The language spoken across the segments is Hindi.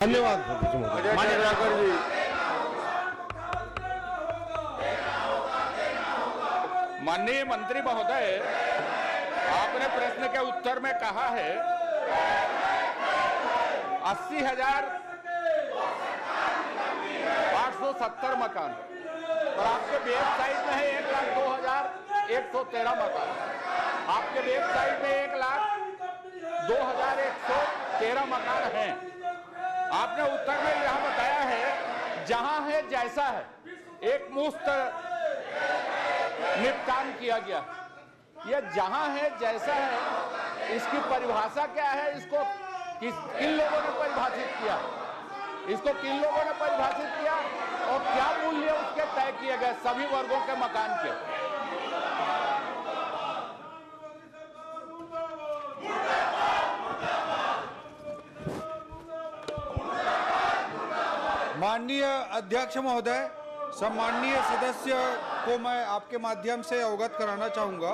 धन्यवाद। माननीय मंत्री महोदय, आपने प्रश्न के उत्तर में कहा है 80,870 मकान और आपके वेबसाइट में है 1,02,113 मकान। आपके वेबसाइट में 1,02,113 मकान हैं। आपने उत्तर में यह बताया है जहां है जैसा है, एक मुफ्त निपटान किया गया। यह जहां है जैसा है, इसकी परिभाषा क्या है? इसको किन लोगों ने परिभाषित किया? इसको किन लोगों ने परिभाषित किया और क्या मूल्य उसके तय किए गए सभी वर्गों के मकान के? माननीय अध्यक्ष महोदय, सम्माननीय सदस्य को मैं आपके माध्यम से अवगत कराना चाहूँगा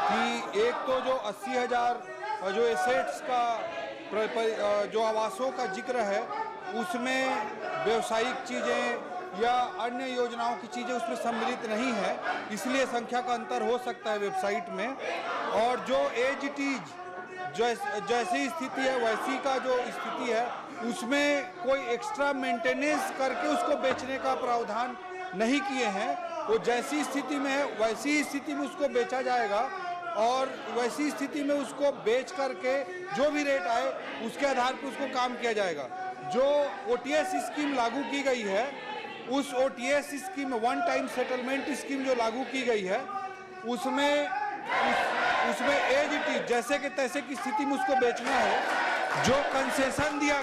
कि एक तो जो 80,000 जो एसेट्स का जो आवासों का जिक्र है, उसमें व्यवसायिक चीज़ें या अन्य योजनाओं की चीज़ें उसमें सम्मिलित नहीं है, इसलिए संख्या का अंतर हो सकता है वेबसाइट में। और जो एज इट इज जैसी स्थिति है वैसी का जो स्थिति है, उसमें कोई एक्स्ट्रा मेंटेनेंस करके उसको बेचने का प्रावधान नहीं किए हैं। वो जैसी स्थिति में है वैसी स्थिति में उसको बेचा जाएगा और वैसी स्थिति में उसको बेच करके जो भी रेट आए उसके आधार पर उसको काम किया जाएगा। जो OTS स्कीम लागू की गई है, उस OTS scheme one time settlement scheme जो लागू की गई है, उसमें एज इट इज जैसे कि तैसे की स्थिति में उसको बेचना है। जो कंसेशन दिया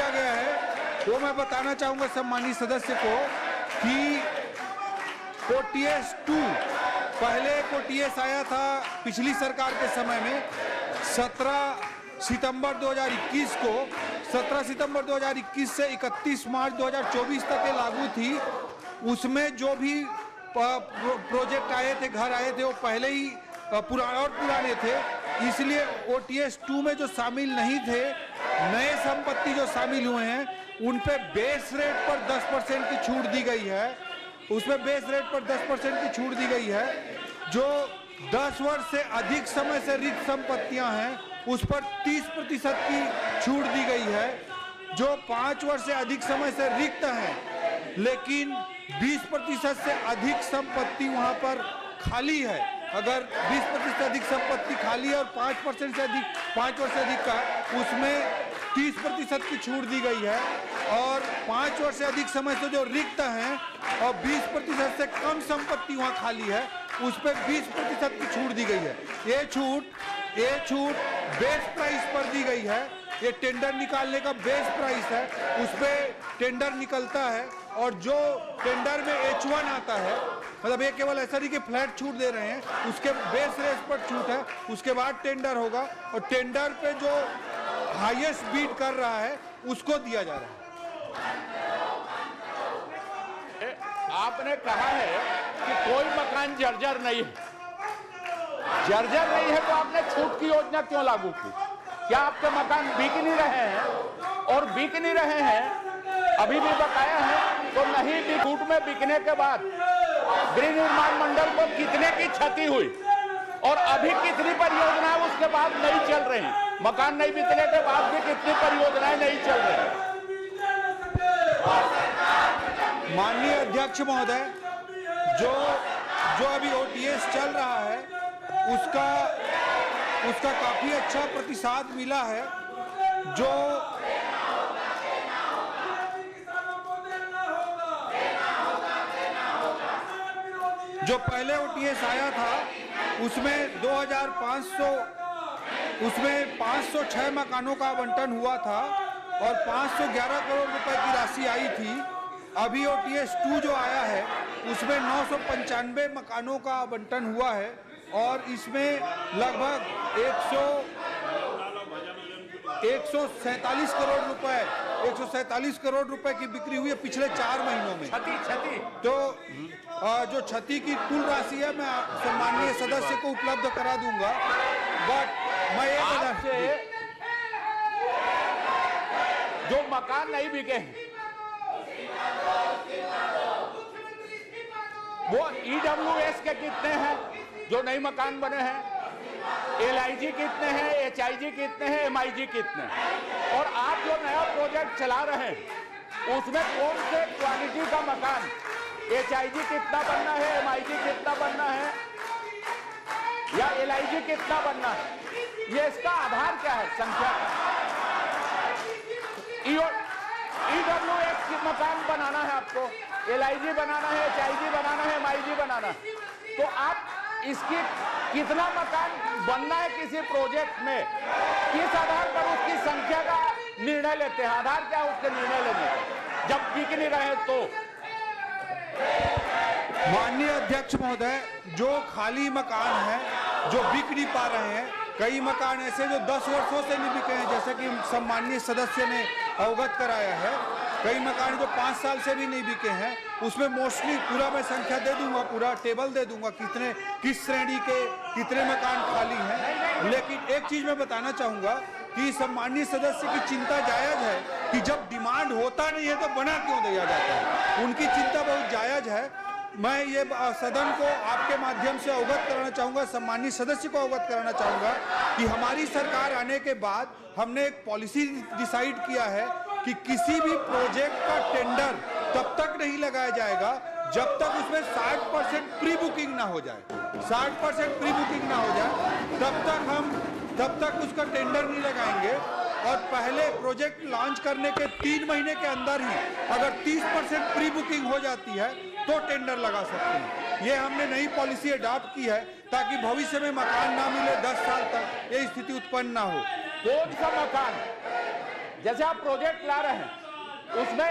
गया है वो मैं बताना चाहूँगा सम्मानित सदस्य को कि OTS 2 पहले OTS आया था पिछली सरकार के समय में 17 सितंबर 2021 को। 17 सितंबर 2021 से 31 मार्च 2024 तक ये लागू थी। उसमें जो भी प्रोजेक्ट आए थे, घर आए थे, वो पहले ही पुराने थे, इसलिए OTS 2 में जो शामिल नहीं थे, नए संपत्ति जो शामिल हुए हैं उन पे बेस रेट पर 10% की छूट दी गई है। उसमें बेस रेट पर 10% की छूट दी गई है। जो 10 वर्ष से अधिक समय से रिक्त संपत्तियां हैं उस पर 30% की छूट दी गई है। जो 5 वर्ष से अधिक समय से रिक्त हैं लेकिन 20% से अधिक संपत्ति वहां पर खाली है, अगर 20% से अधिक संपत्ति खाली है और 5% से अधिक 5 वर्ष से अधिक का, उसमें 30% की छूट दी गई है। और 5 वर्ष से अधिक समय से जो रिक्त हैं और 20% से कम संपत्ति वहां खाली है, उस पर 20% की छूट दी गई है। ये छूट बेस प्राइस पर दी गई है। ये टेंडर निकालने का बेस प्राइस है, उस पर टेंडर निकलता है और जो टेंडर में H1 आता है, मतलब ये केवल ऐसा नहीं कि फ्लैट छूट दे रहे हैं, उसके बेस रेट पर छूट है, उसके बाद टेंडर होगा और टेंडर पे जो हाईएस्ट बीट कर रहा है उसको दिया जा रहा है। आपने कहा है कि कोई मकान जर्जर नहीं है। जर्जर नहीं है तो आपने छूट की योजना क्यों लागू की? क्या आपके मकान बिक नहीं रहे हैं? और बिक नहीं रहे हैं, अभी भी बकाया है तो नहीं भी। छूट में बिकने के बाद गृह निर्माण मंडल को कितने की क्षति हुई और अभी कितनी परियोजनाएं उसके बाद नहीं चल रही? मकान नहीं बिकने के बाद भी कितनी परियोजनाएं नहीं चल रही? माननीय अध्यक्ष महोदय, जो अभी OTS चल रहा है उसका काफी अच्छा प्रतिसाद मिला है। जो पहले OTS आया था उसमें 506 मकानों का आवंटन हुआ था और 511 करोड़ रुपए की राशि आई थी। अभी OTS 2 जो आया है उसमें 995 मकानों का आवंटन हुआ है और इसमें लगभग 147 करोड़ रुपए की बिक्री हुई है पिछले 4 महीनों में। क्षति तो जो क्षति की कुल राशि है मैं सम्माननीय सदस्य को उपलब्ध करा दूंगा। बट मैं जो मकान नहीं बिके हैं वो ईडब्ल्यूएस के कितने हैं जो नए मकान बने हैं, एलआईजी कितने हैं, एचआईजी कितने हैं, एमआईजी कितने हैं, और आप जो नया प्रोजेक्ट चला रहे हैं उसमें कौन से क्वालिटी का मकान, एचआईजी कितना बनना है, एमआईजी कितना बनना है या एलआईजी कितना बनना है, ये इसका आधार क्या है, संख्या ईडब्ल्यूएस की मकान बनाना है आपको, एलआईजी बनाना है, एचआईजी बनाना है, एमआईजी बनाना है, तो आप इसकी कितना मकान बनना है किसी प्रोजेक्ट में, किस आधार पर उसकी संख्या का निर्णय लेते हैं, आधार क्या है उसके निर्णय लेने का, जब बिक नहीं रहे तो। माननीय अध्यक्ष महोदय, जो खाली मकान है जो बिक नहीं पा रहे हैं, कई मकान ऐसे जो 10 वर्षों से नहीं बिके हैं, जैसे कि सम्माननीय सदस्य ने अवगत कराया है, कई मकान जो 5 साल से भी नहीं बिके हैं, उसमें मोस्टली पूरा मैं संख्या दे दूंगा, पूरा टेबल दे दूंगा कितने किस श्रेणी के कितने मकान खाली हैं। लेकिन एक चीज मैं बताना चाहूंगा कि सम्माननीय सदस्य की चिंता जायज है कि जब डिमांड होता नहीं है तो बना क्यों दिया जाता है, उनकी चिंता बहुत जायज है। मैं ये सदन को आपके माध्यम से अवगत कराना चाहूंगा, सम्माननीय सदस्य को अवगत कराना चाहूंगा कि हमारी सरकार आने के बाद हमने एक पॉलिसी डिसाइड किया है कि किसी भी प्रोजेक्ट का टेंडर तब तक नहीं लगाया जाएगा जब तक उसमें 60% प्री बुकिंग ना हो जाए, 60% प्री बुकिंग ना हो जाए तब तक उसका टेंडर नहीं लगाएंगे। और पहले प्रोजेक्ट लॉन्च करने के 3 महीने के अंदर ही अगर 30% प्री बुकिंग हो जाती है तो टेंडर लगा सकते हैं। ये हमने नई पॉलिसी अडॉप्ट की है ताकि भविष्य में मकान ना मिले 10 साल तक ये स्थिति उत्पन्न ना हो। कौन सा मकान, जैसे आप प्रोजेक्ट ला रहे हैं उसमें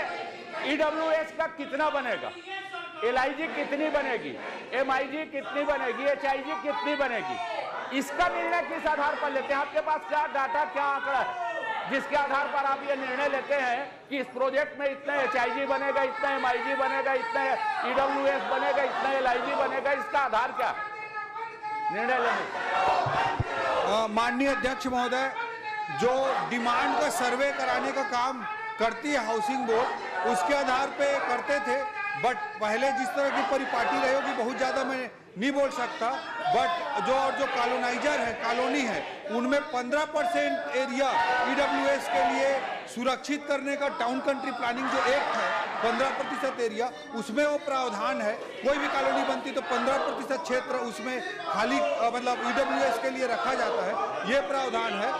ईडब्ल्यूएस का कितना बनेगा, एलआईजी कितनी बनेगी, एमआईजी कितनी बनेगी, एचआईजी कितनी बनेगी, इसका निर्णय किस आधार पर लेते हैं? आपके पास क्या डाटा, क्या आंकड़ा है जिसके आधार पर आप ये निर्णय लेते हैं कि इस प्रोजेक्ट में इतना एचआईजी बनेगा, इतना एमआईजी बनेगा, इतना ईडब्ल्यूएस बनेगा, इतना एलआईजी बनेगा, इसका आधार क्या निर्णय लेने का? माननीय अध्यक्ष महोदय, जो डिमांड का सर्वे कराने का काम करती है हाउसिंग बोर्ड, उसके आधार पे करते थे, बट पहले जिस तरह की परिपाटी रही होगी बहुत ज्यादा मैं नहीं बोल सकता, बट जो कॉलोनाइजर है, कॉलोनी है, उनमें 15% एरिया ईडब्ल्यूएस के लिए सुरक्षित करने का टाउन कंट्री प्लानिंग जो एक्ट है, 15% एरिया उसमें वो प्रावधान है। कोई भी कॉलोनी बनती तो 15% क्षेत्र उसमें खाली मतलब ईडब्ल्यूएस के लिए रखा जाता है, ये प्रावधान है।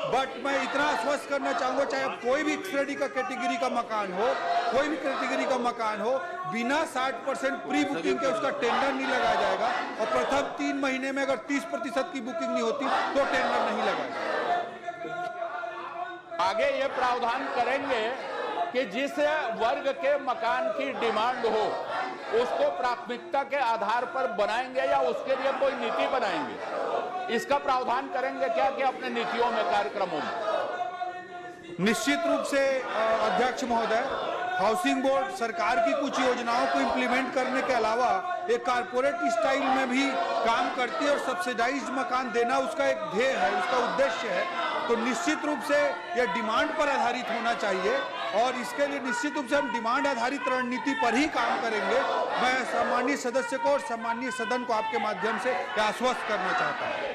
बट मैं इतना आश्वस्त करना चाहूंगा, चाहे कोई भी श्रेणी का कैटेगरी का मकान हो, कोई भी कैटेगरी का मकान हो, बिना 60% प्री बुकिंग के उसका टेंडर नहीं लगाया जाएगा और प्रथम 3 महीने में अगर 30% की बुकिंग नहीं होती तो टेंडर नहीं लगाएगा। आगे ये प्रावधान करेंगे कि जिस वर्ग के मकान की डिमांड हो उसको प्राथमिकता के आधार पर बनाएंगे या उसके लिए कोई नीति बनाएंगे, इसका प्रावधान करेंगे क्या कि अपने नीतियों में, कार्यक्रमों में? निश्चित रूप से अध्यक्ष महोदय, हाउसिंग बोर्ड सरकार की कुछ योजनाओं को इम्प्लीमेंट करने के अलावा एक कारपोरेट स्टाइल में भी काम करती है और सब्सिडाइज्ड मकान देना उसका एक ध्येय है, उसका उद्देश्य है। तो निश्चित रूप से यह डिमांड पर आधारित होना चाहिए और इसके लिए निश्चित रूप से हम डिमांड आधारित रणनीति पर ही काम करेंगे। मैं सम्माननीय सदस्य को और सम्माननीय सदन को आपके माध्यम से आश्वस्त करना चाहता हूँ।